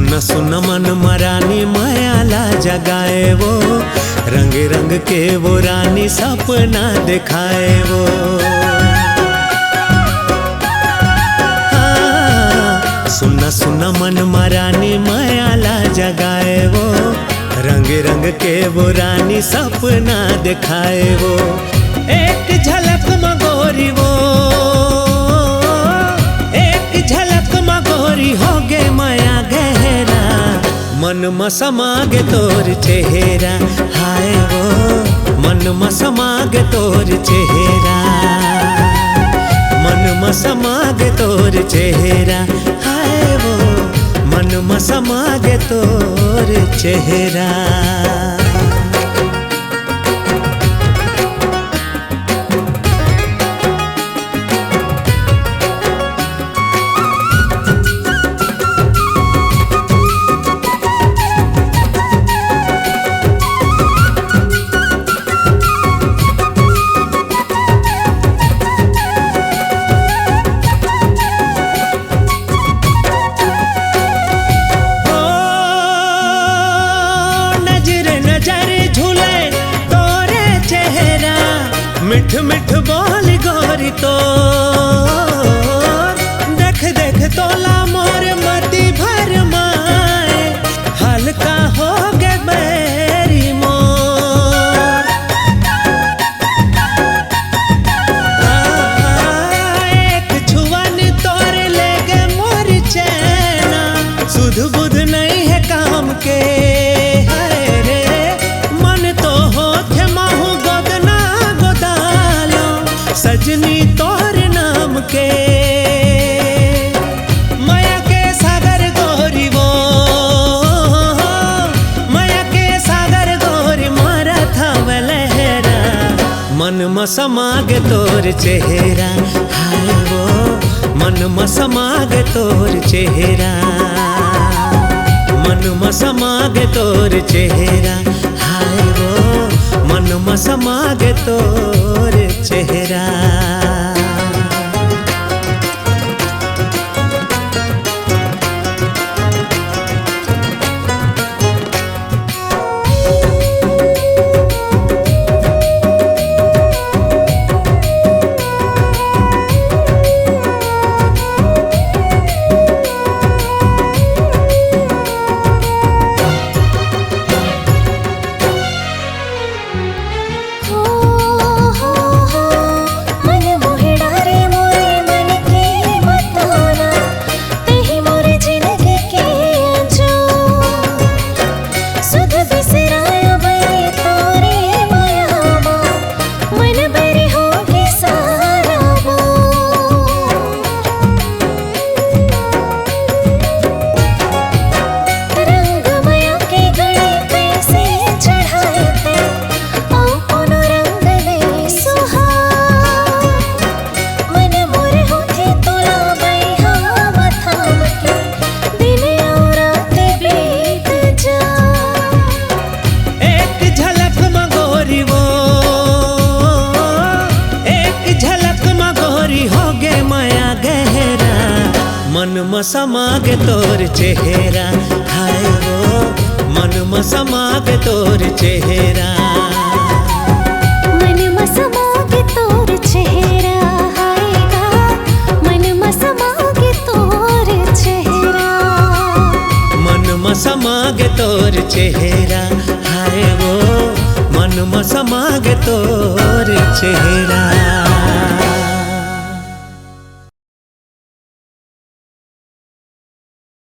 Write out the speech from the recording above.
सुन सुन मन मरानी मायाला जगाए वो, रंग रंग के वो रानी सपना दिखाए वो। सुन सुन मन मरानी मायाला जगाए वो, रंग रंग के वो रानी सपना दिखाए वो। एक झलक मगोरी वो, एक झलक मगोरी हो गे माया गहरा, मन में समागे तोर चेहरा। हाय वो मन में समागे तोर चेहरा, मन में समागे तोर चेहरा। हाय वो मन में समागे तोर चेहरा। मिठ मिठ बोल गोरी तो देख देख तोला मोर मती भर माए, हल्का हो गे मेरी मोर। एक छुअन तोर ले गे मोर चैना, सुध बुध नहीं है काम के। सजनी तोर नाम के माया के सागर गोरी वो, माया के सागर गोरी मारा था लहरा, मन में समागे तोर चेहरा। हाय वो मन में समागे तोर चेहरा, मन में समागे तोर चेहरा। हाय वो मन में समागे तोर चेहरा। मन में समागे तोर चेहरा। हाय वो मन में समागे तोर चेहरा, मन में समागे तोर चेहरा। हाय गा मन में समागे तोर चेहरा, मन में समागे तोर चेहरा। हाय वो मन में समागे तोर चेहरा।